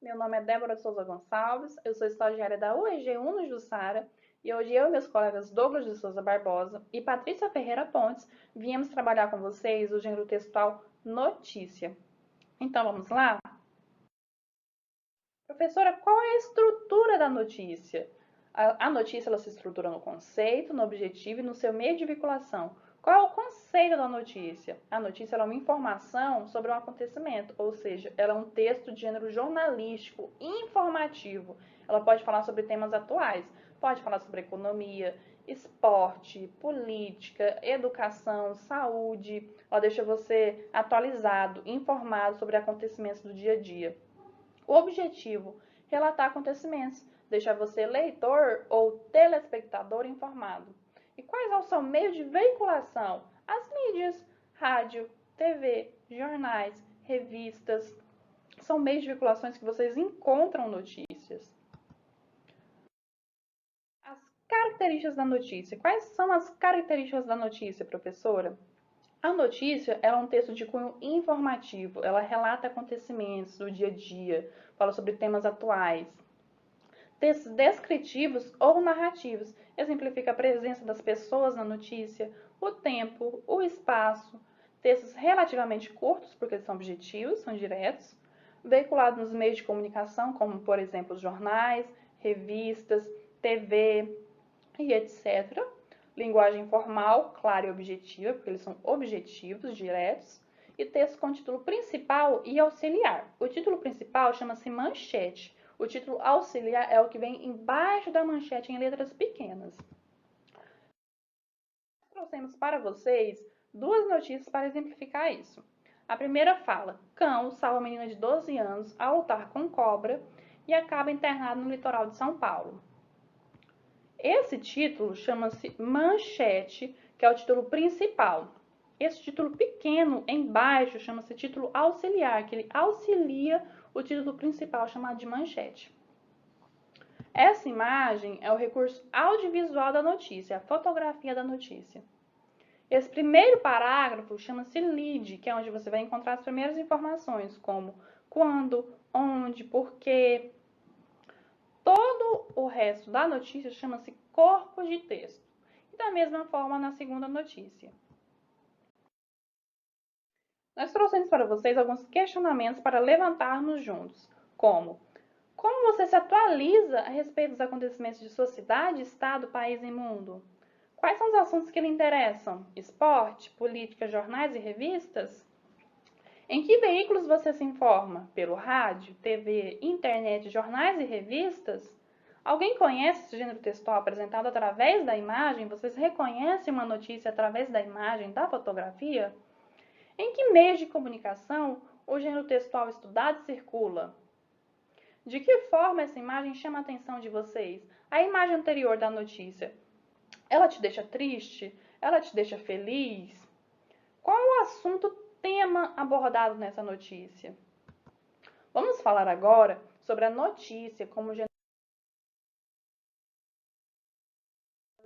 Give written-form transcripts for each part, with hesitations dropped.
Meu nome é Débora de Souza Gonçalves, eu sou estagiária da UEG Uno Jussara e hoje eu e meus colegas Douglas de Souza Barbosa e Patrícia Ferreira Pontes viemos trabalhar com vocês o gênero textual notícia. Então vamos lá? Professora, qual é a estrutura da notícia? A notícia ela se estrutura no conceito, no objetivo e no seu meio de vinculação. Qual é o conceito da notícia? A notícia é uma informação sobre um acontecimento, ou seja, ela é um texto de gênero jornalístico, informativo. Ela pode falar sobre temas atuais, pode falar sobre economia, esporte, política, educação, saúde. Ela deixa você atualizado, informado sobre acontecimentos do dia a dia. O objetivo, relatar acontecimentos, deixar você leitor ou telespectador informado. E quais é o seu meio de veiculação? As mídias, rádio, TV, jornais, revistas. São meios de veiculações que vocês encontram notícias. As características da notícia. Quais são as características da notícia, professora? A notícia é um texto de cunho informativo. Ela relata acontecimentos do dia a dia, fala sobre temas atuais. Textos descritivos ou narrativos, exemplifica a presença das pessoas na notícia, o tempo, o espaço. Textos relativamente curtos, porque eles são objetivos, são diretos, veiculados nos meios de comunicação, como, por exemplo, jornais, revistas, TV e etc. Linguagem formal, clara e objetiva, porque eles são objetivos, diretos. E texto com título principal e auxiliar. O título principal chama-se manchete. O título auxiliar é o que vem embaixo da manchete em letras pequenas. Trouxemos para vocês duas notícias para exemplificar isso. A primeira fala: cão salva menina de 12 anos ao lutar com cobra e acaba internado no litoral de São Paulo. Esse título chama-se manchete, que é o título principal. Esse título pequeno embaixo chama-se título auxiliar, que ele auxilia o título principal chamado de manchete. Essa imagem é o recurso audiovisual da notícia, a fotografia da notícia. Esse primeiro parágrafo chama-se lead, que é onde você vai encontrar as primeiras informações, como quando, onde, porquê. Todo o resto da notícia chama-se corpo de texto. E da mesma forma na segunda notícia. Nós trouxemos para vocês alguns questionamentos para levantarmos juntos, como você se atualiza a respeito dos acontecimentos de sua cidade, estado, país e mundo? Quais são os assuntos que lhe interessam? Esporte, política, jornais e revistas? Em que veículos você se informa? Pelo rádio, TV, internet, jornais e revistas? Alguém conhece esse gênero textual apresentado através da imagem? Vocês reconhecem uma notícia através da imagem, da fotografia? Em que meios de comunicação o gênero textual estudado circula? De que forma essa imagem chama a atenção de vocês? A imagem anterior da notícia, ela te deixa triste? Ela te deixa feliz? Qual é o assunto, tema abordado nessa notícia? Vamos falar agora sobre a notícia como gênero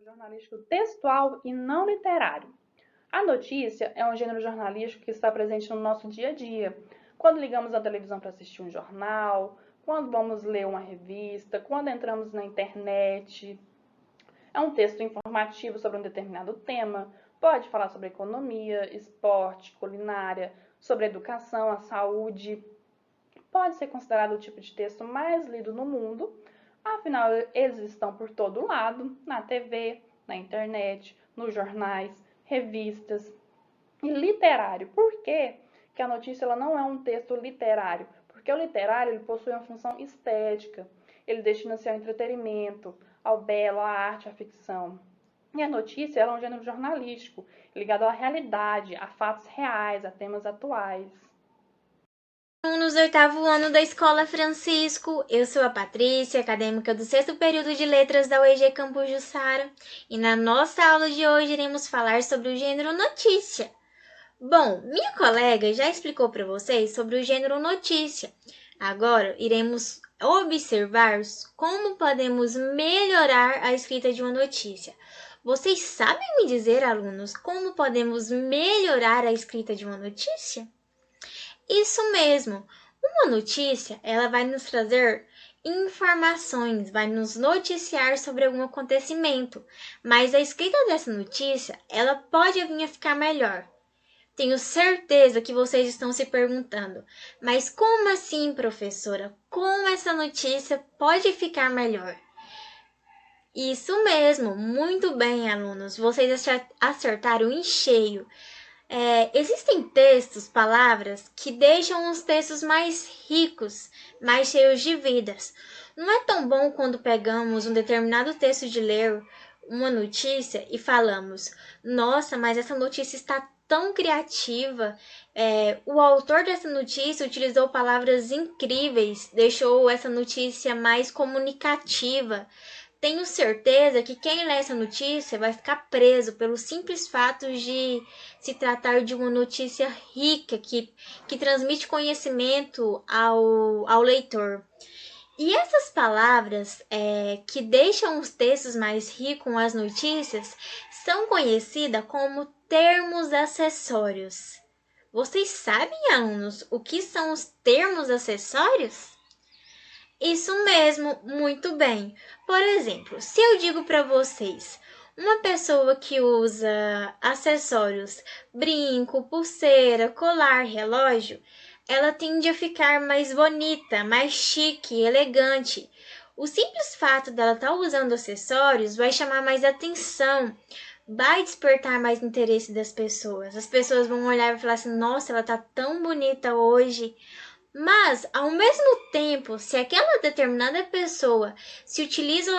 jornalístico textual e não literário. A notícia é um gênero jornalístico que está presente no nosso dia a dia. Quando ligamos a televisão para assistir um jornal, quando vamos ler uma revista, quando entramos na internet. É um texto informativo sobre um determinado tema, pode falar sobre economia, esporte, culinária, sobre educação, a saúde. Pode ser considerado o tipo de texto mais lido no mundo, afinal eles estão por todo lado, na TV, na internet, nos jornais, revistas. E literário, por quê? Que a notícia ela não é um texto literário? Porque o literário ele possui uma função estética, ele destina-se ao entretenimento, ao belo, à arte, à ficção. E a notícia ela é um gênero jornalístico, ligado à realidade, a fatos reais, a temas atuais. Alunos do 8º ano da Escola Francisco, eu sou a Patrícia, acadêmica do 6º período de Letras da UEG Campus Jussara, e na nossa aula de hoje iremos falar sobre o gênero notícia. Bom, minha colega já explicou para vocês sobre o gênero notícia. Agora iremos observar como podemos melhorar a escrita de uma notícia. Vocês sabem me dizer, alunos, como podemos melhorar a escrita de uma notícia? Isso mesmo! Uma notícia, ela vai nos trazer informações, vai nos noticiar sobre algum acontecimento, mas a escrita dessa notícia, ela pode vir a ficar melhor. Tenho certeza que vocês estão se perguntando, mas como assim, professora? Como essa notícia pode ficar melhor? Isso mesmo, muito bem, alunos, vocês acertaram em cheio. Existem textos, palavras, que deixam os textos mais ricos, mais cheios de vidas. Não é tão bom quando pegamos um determinado texto de ler uma notícia e falamos: nossa, mas essa notícia está tão criativa. O autor dessa notícia utilizou palavras incríveis, deixou essa notícia mais comunicativa. Tenho certeza que quem lê essa notícia vai ficar preso pelo simples fato de se tratar de uma notícia rica que transmite conhecimento ao leitor. E essas palavras que deixam os textos mais ricos com as notícias são conhecidas como termos acessórios. Vocês sabem, alunos, o que são os termos acessórios? Isso mesmo, muito bem. Por exemplo, se eu digo para vocês, uma pessoa que usa acessórios, brinco, pulseira, colar, relógio, ela tende a ficar mais bonita, mais chique, elegante. O simples fato dela estar usando acessórios vai chamar mais atenção, vai despertar mais interesse das pessoas. As pessoas vão olhar e falar assim: nossa, ela tá tão bonita hoje. Mas, ao mesmo tempo, se aquela determinada pessoa se utiliza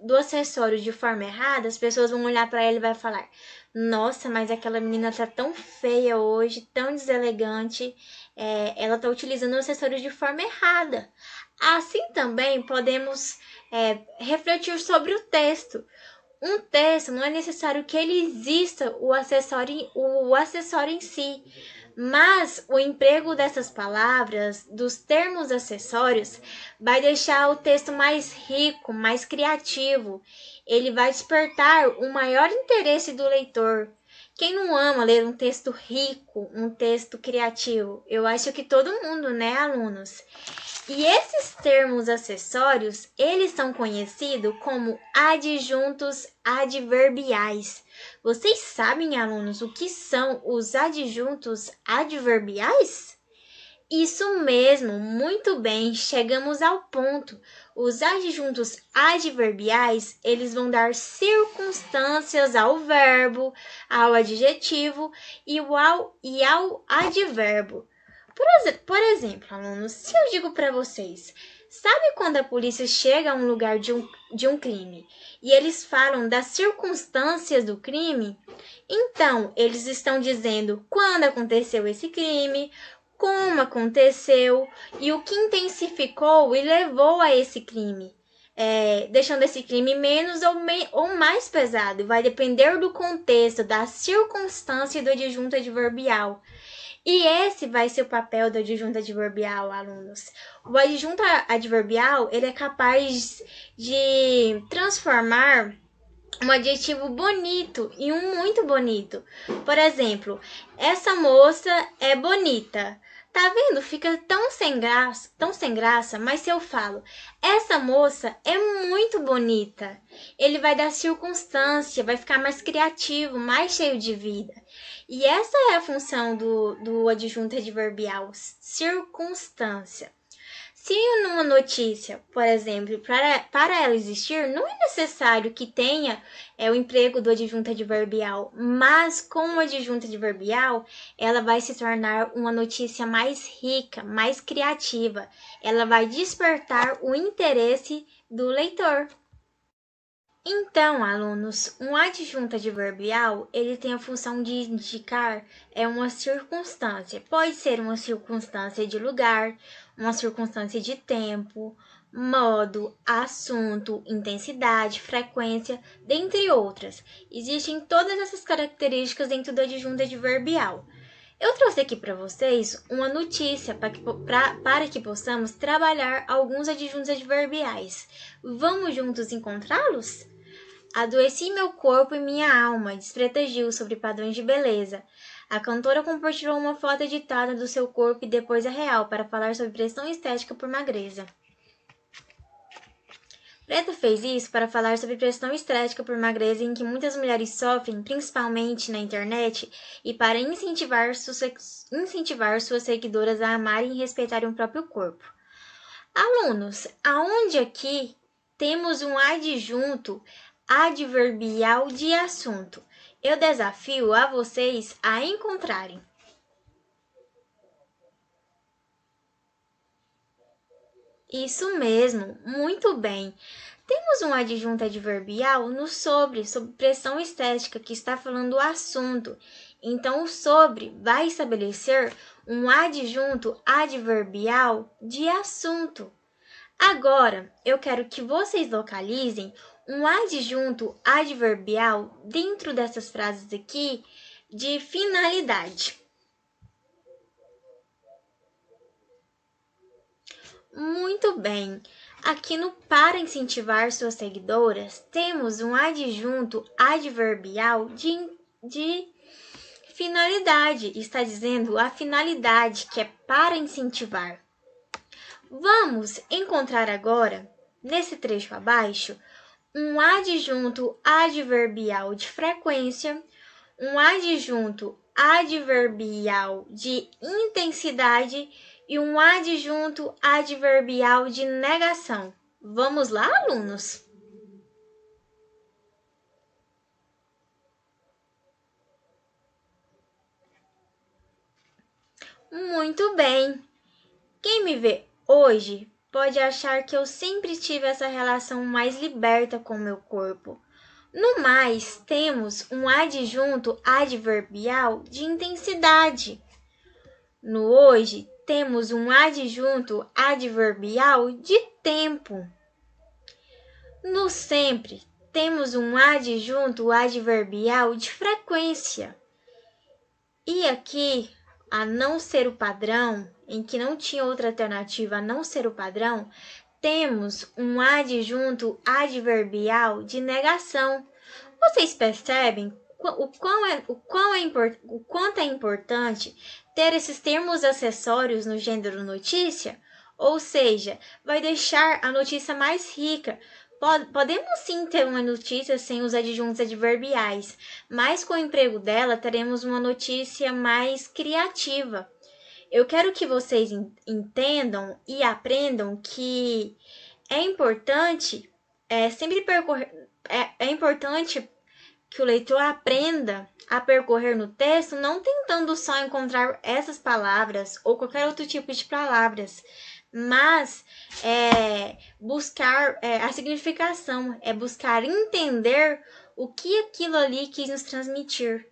do acessório de forma errada, as pessoas vão olhar para ela e vai falar: nossa, mas aquela menina tá tão feia hoje, tão deselegante, ela tá utilizando o acessório de forma errada. Assim também podemos refletir sobre o texto. Um texto não é necessário que ele exista o acessório em si, mas o emprego dessas palavras, dos termos acessórios, vai deixar o texto mais rico, mais criativo. Ele vai despertar o maior interesse do leitor. Quem não ama ler um texto rico, um texto criativo? Eu acho que todo mundo, né, alunos? E esses termos acessórios, eles são conhecidos como adjuntos adverbiais. Vocês sabem, alunos, o que são os adjuntos adverbiais? Isso mesmo, muito bem, chegamos ao ponto. Os adjuntos adverbiais, eles vão dar circunstâncias ao verbo, ao adjetivo e ao advérbio. Por exemplo, alunos, se eu digo para vocês, sabe quando a polícia chega a um lugar de um crime e eles falam das circunstâncias do crime? Então, eles estão dizendo quando aconteceu esse crime, como aconteceu e o que intensificou e levou a esse crime. Deixando esse crime menos ou mais pesado. Vai depender do contexto, da circunstância e do adjunto adverbial. E esse vai ser o papel do adjunto adverbial, alunos. O adjunto adverbial, ele é capaz de transformar um adjetivo bonito em um muito bonito. Por exemplo, essa moça é bonita. Tá vendo? Fica tão sem graça, mas se eu falo, essa moça é muito bonita, ele vai dar circunstância, vai ficar mais criativo, mais cheio de vida. E essa é a função do adjunto adverbial, circunstância. Se numa notícia, por exemplo, para ela existir, não é necessário que tenha o emprego do adjunto adverbial, mas com o adjunto adverbial, ela vai se tornar uma notícia mais rica, mais criativa. Ela vai despertar o interesse do leitor. Então, alunos, um adjunto adverbial, ele tem a função de indicar uma circunstância. Pode ser uma circunstância de lugar, uma circunstância de tempo, modo, assunto, intensidade, frequência, dentre outras. Existem todas essas características dentro do adjunto adverbial. Eu trouxe aqui para vocês uma notícia para que possamos trabalhar alguns adjuntos adverbiais. Vamos juntos encontrá-los? Adoeci meu corpo e minha alma, desprotegiu sobre padrões de beleza. A cantora compartilhou uma foto editada do seu corpo e depois a real para falar sobre pressão estética por magreza. Preta fez isso para falar sobre pressão estética por magreza em que muitas mulheres sofrem, principalmente na internet, e para incentivar suas seguidoras a amarem e respeitarem o próprio corpo. Alunos, aonde aqui temos um adjunto adverbial de assunto? Eu desafio a vocês a encontrarem. Isso mesmo, muito bem. Temos um adjunto adverbial no sobre pressão estética, que está falando o assunto. Então, o sobre vai estabelecer um adjunto adverbial de assunto. Agora, eu quero que vocês localizem um adjunto adverbial dentro dessas frases aqui de finalidade. Muito bem. Aqui no para incentivar suas seguidoras, temos um adjunto adverbial de finalidade. Está dizendo a finalidade, que é para incentivar. Vamos encontrar agora, nesse trecho abaixo, um adjunto adverbial de frequência, um adjunto adverbial de intensidade e um adjunto adverbial de negação. Vamos lá, alunos? Muito bem. Quem me vê hoje pode achar que eu sempre tive essa relação mais liberta com o meu corpo. No mais, temos um adjunto adverbial de intensidade. No hoje, temos um adjunto adverbial de tempo. No sempre, temos um adjunto adverbial de frequência. E aqui, a não ser o padrão, em que não tinha outra alternativa a não ser o padrão, temos um adjunto adverbial de negação. Vocês percebem o quanto é importante ter esses termos acessórios no gênero notícia? Ou seja, vai deixar a notícia mais rica. Podemos sim ter uma notícia sem os adjuntos adverbiais, mas com o emprego dela teremos uma notícia mais criativa. Eu quero que vocês entendam e aprendam que é importante sempre percorrer. É importante que o leitor aprenda a percorrer no texto, não tentando só encontrar essas palavras ou qualquer outro tipo de palavras, mas buscar a significação, buscar entender o que aquilo ali quis nos transmitir.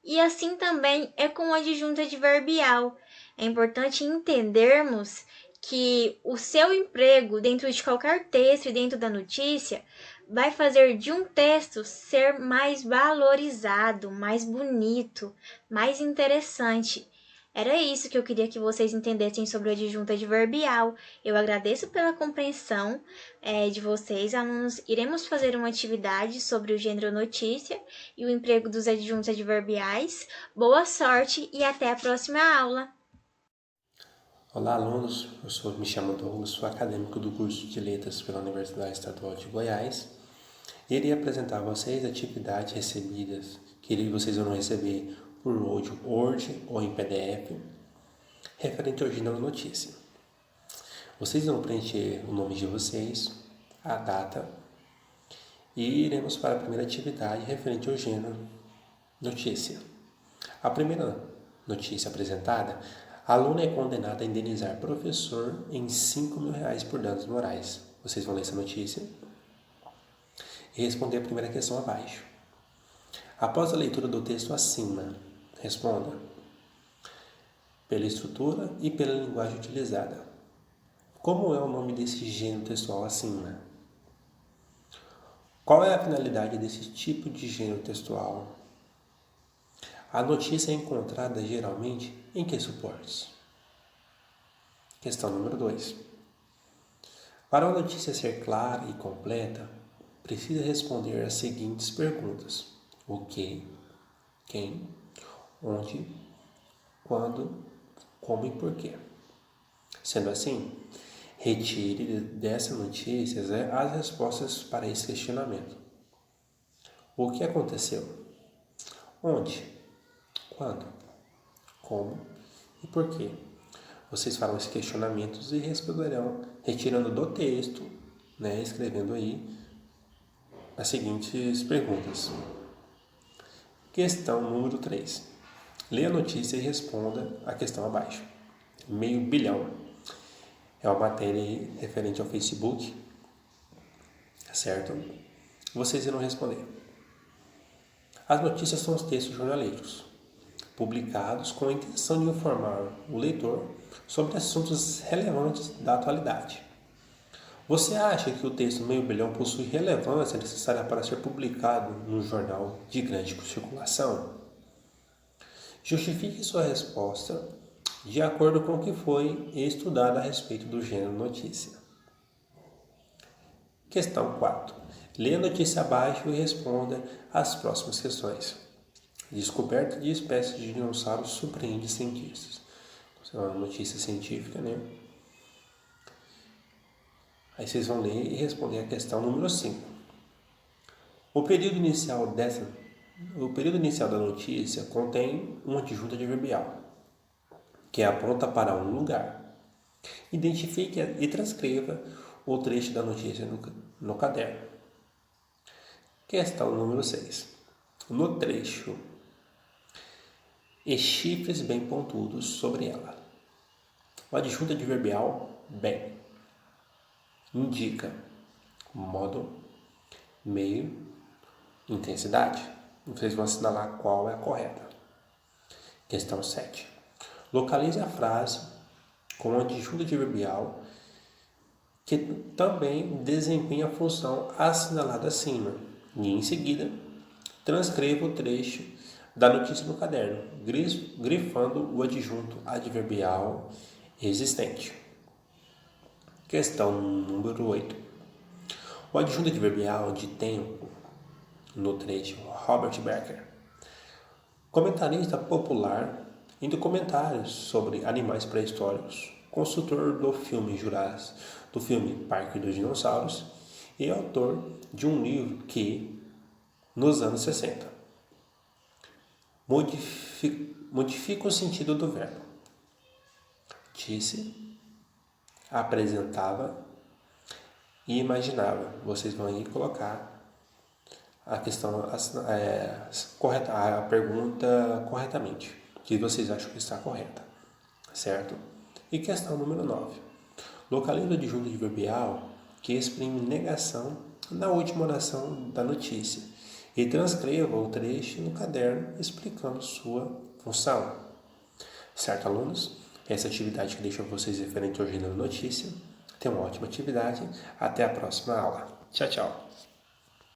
E assim também é com o adjunto adverbial. É importante entendermos que o seu emprego dentro de qualquer texto e dentro da notícia vai fazer de um texto ser mais valorizado, mais bonito, mais interessante. Era isso que eu queria que vocês entendessem sobre o adjunto adverbial. Eu agradeço pela compreensão de vocês, alunos. Iremos fazer uma atividade sobre o gênero notícia e o emprego dos adjuntos adverbiais. Boa sorte e até a próxima aula! Olá, alunos. Me chamo Douglas, sou acadêmico do curso de Letras pela Universidade Estadual de Goiás. E irei apresentar a vocês atividades recebidas que vocês vão receber por Word ou em PDF, referente ao gênero notícia. Vocês vão preencher o nome de vocês, a data, e iremos para a primeira atividade referente ao gênero notícia. A primeira notícia apresentada: a aluna é condenada a indenizar professor em R$5.000 por danos morais. Vocês vão ler essa notícia e responder a primeira questão abaixo. Após a leitura do texto acima, responda pela estrutura e pela linguagem utilizada. Como é o nome desse gênero textual acima? Qual é a finalidade desse tipo de gênero textual? A notícia é encontrada geralmente em que suportes? Questão número 2. Para uma notícia ser clara e completa, precisa responder as seguintes perguntas: o que, quem, onde, quando, como e porquê. Sendo assim, retire dessas notícias as respostas para esse questionamento. O que aconteceu? Onde? Quando? Como e porquê? Vocês farão esses questionamentos e responderão retirando do texto, escrevendo aí as seguintes perguntas. Questão número 3. Leia a notícia e responda a questão abaixo. 500 milhão. É uma matéria referente ao Facebook, certo? Vocês irão responder. As notícias são os textos jornalísticos, publicados com a intenção de informar o leitor sobre assuntos relevantes da atualidade. Você acha que o texto 500 milhão possui relevância necessária para ser publicado num jornal de grande circulação? Justifique sua resposta de acordo com o que foi estudado a respeito do gênero notícia. Questão 4. Leia a notícia abaixo e responda as próximas questões. Descoberta de espécies de dinossauros surpreende cientistas. É uma notícia científica, Aí vocês vão ler e responder a questão número 5. O período inicial da notícia contém uma adjunta adverbial, que aponta para um lugar. Identifique e transcreva o trecho da notícia no caderno. Questão número 6. No trecho, e chifres bem pontudos sobre ela. O adjunto adverbial bem indica modo, meio, intensidade. Vocês vão assinalar qual é a correta. Questão 7. Localize a frase com o adjunto adverbial que também desempenha a função assinalada acima. E em seguida, transcreva o trecho da notícia no caderno, grifando o adjunto adverbial existente. Questão número 8. O adjunto adverbial de tempo no trecho Robert Becker, comentarista popular em documentários sobre animais pré-históricos, consultor do filme Parque dos Dinossauros e autor de um livro que, nos anos 60, modifica o sentido do verbo. Disse, apresentava e imaginava. Vocês vão aí colocar a questão correta, a pergunta corretamente, que vocês acham que está correta, certo? E questão número 9. Localize o adjunto adverbial que exprime negação na última oração da notícia e transcreva o trecho no caderno explicando sua função. Certo, alunos? Essa atividade que deixa vocês referente ao gênero notícia. Tenham uma ótima atividade. Até a próxima aula. Tchau, tchau.